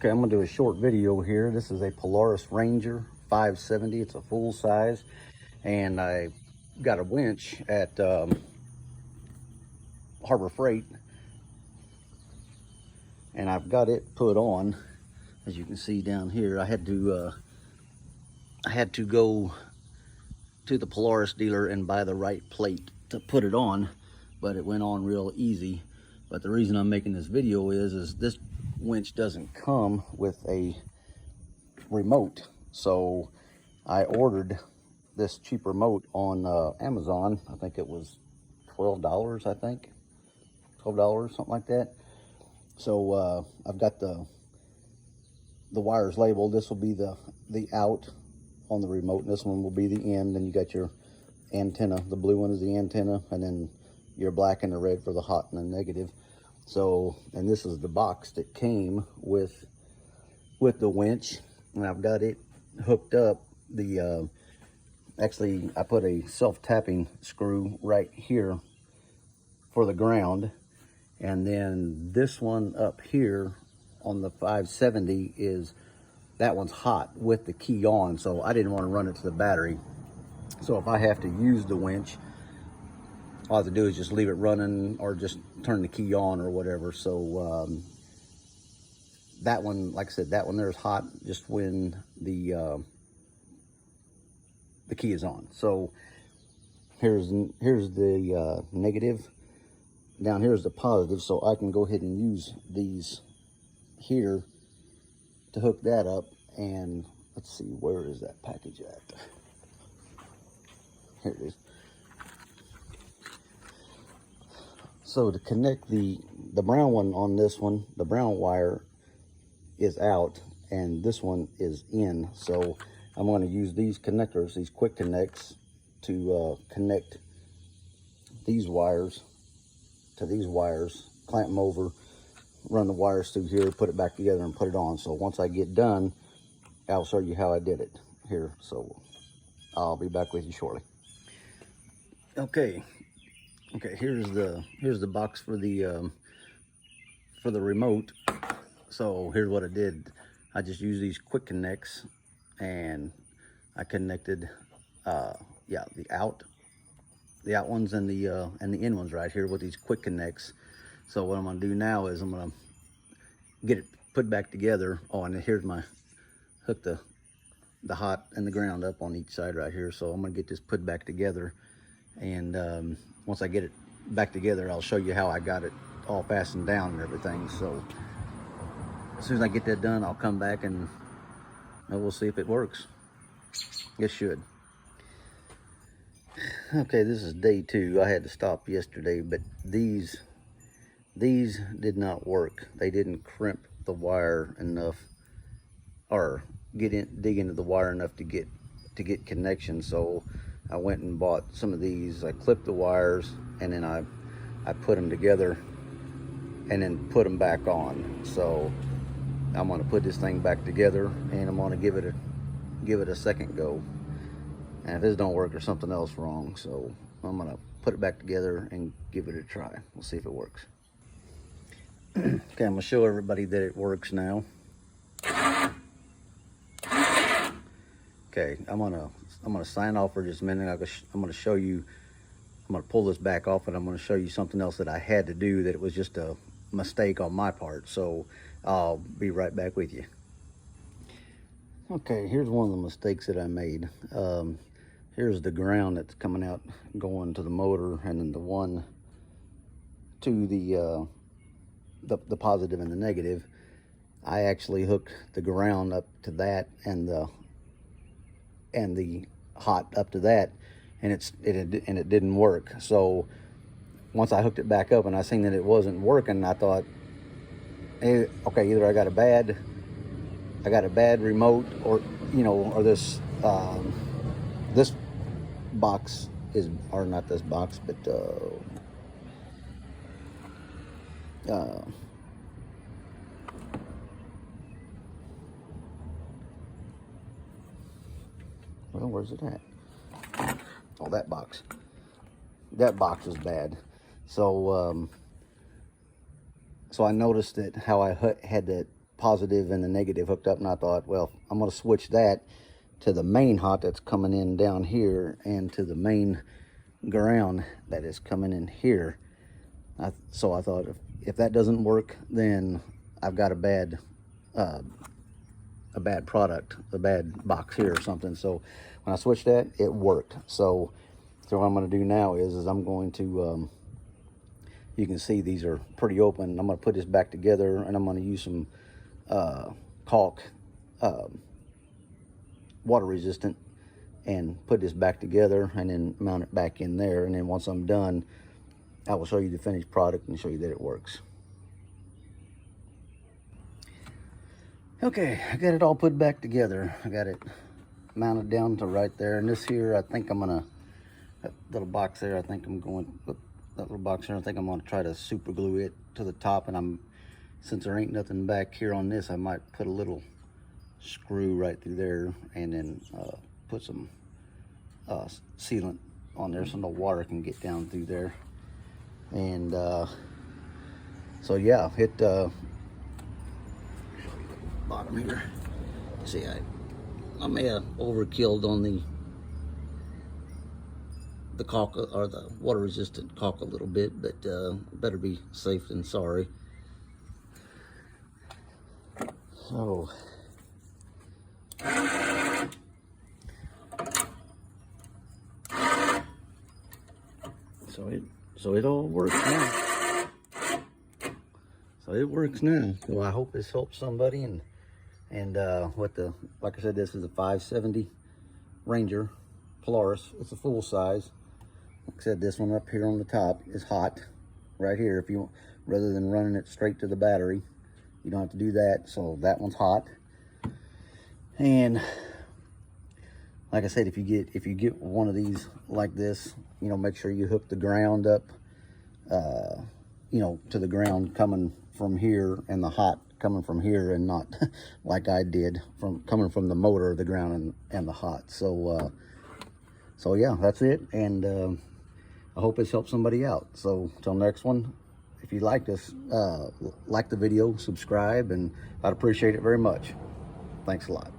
Okay, I'm gonna do a short video here. This is a Polaris Ranger 570. It's a full size, and I got a winch at Harbor Freight, and I've got it put on. As you can see down here, I had to go to the Polaris dealer and buy the right plate to put it on, but it went on real easy. But the reason I'm making this video is this winch doesn't come with a remote, so I ordered this cheap remote on Amazon. I think it was $12, I think $12, something like that. So I've got the wires labeled. This will be the out on the remote, and this one will be the in. Then you got your antenna. The blue one is the antenna, and then your black and the red for the hot and the negative. So, and this is the box that came with the winch, and I've got it hooked up. The actually, I put a self-tapping screw right here for the ground, and then this one up here on the 570 is, that one's hot with the key on, so I didn't want to run it to the battery. So if I have to use the winch, all I have to do is just leave it running or just turn the key on or whatever. So that one, like I said, that one there is hot just when the key is on. So here's the negative. Down here is the positive, so I can go ahead and use these here to hook that up. And let's see, where is that package at? Here it is. So to connect the brown one on this one, the brown wire is out and this one is in. So I'm going to use these connectors, these quick connects, to connect these wires to these wires, clamp them over, run the wires through here, put it back together and put it on. So once I get done, I'll show you how I did it here. So I'll be back with you shortly. Okay, here's the box for the remote. So here's what I did. I just used these quick connects, and I connected the out ones and the in ones right here with these quick connects. So what I'm gonna do now is I'm gonna get it put back together. Oh, and here's my hook, the hot and the ground up on each side right here. So I'm gonna get this put back together, and once I get it back together, I'll show you how I got it all fastened down and everything. So as soon as I get that done, I'll come back and we'll see if it works. It should. Okay, this is day 2. I had to stop yesterday, but these did not work. They didn't crimp the wire enough, or dig into the wire enough to get connection. So I went and bought some of these. I clipped the wires, and then I put them together and then put them back on. So I'm going to put this thing back together, and I'm going to give it a second go. And if this don't work, there's something else wrong. So I'm going to put it back together and give it a try. We'll see if it works. Okay, I'm going to show everybody that it works now. Okay, I'm gonna sign off for just a minute. I'm gonna show you. I'm gonna pull this back off, and I'm gonna show you something else that I had to do, that it was just a mistake on my part. So I'll be right back with you. Okay, here's one of the mistakes that I made. Here's the ground that's coming out, going to the motor, and then the one to the positive and the negative. I actually hooked the ground up to that, and the hot up to that, and it didn't work. So once I hooked it back up and I seen that it wasn't working, I thought, hey, okay, either I got a bad remote, or or this box is, or not this box, but well, where's it at? Oh, that box. That box was bad. So, so I noticed that how I had that positive and the negative hooked up, and I thought, well, I'm going to switch that to the main hot that's coming in down here and to the main ground that is coming in here. So I thought, if that doesn't work, then I've got a bad product, a bad box here or something. So when I switched that, it worked. So what I'm going to do now is I'm going to, you can see these are pretty open. I'm going to put this back together, and I'm going to use some caulk, water resistant, and put this back together and then mount it back in there. And then once I'm done, I will show you the finished product and show you that it works. Okay, I got it all put back together. I got it mounted down to right there. And this here, I think I'm gonna, that little box there, I think I'm going, that little box there, I think I'm gonna try to super glue it to the top. And since there ain't nothing back here on this, I might put a little screw right through there and then put some sealant on there so no water can get down through there. And so yeah, it bottom here. See, I may have overkilled on the caulk or the water resistant caulk a little bit, but better be safe than sorry. So so it all works now. So it works now. So I hope this helps somebody. And like I said, this is a 570 Ranger Polaris. It's a full size. Like I said, this one up here on the top is hot right here. If you want, rather than running it straight to the battery, you don't have to do that. So that one's hot. And like I said, if you get one of these like this, you know, make sure you hook the ground up, you know, to the ground coming from here, and the hot coming from here, and not like I did coming from the motor, the ground, and the hot. So so yeah, that's it. And I hope it's helped somebody out. So till next one, if you liked us, like the video, subscribe, and I'd appreciate it very much. Thanks a lot.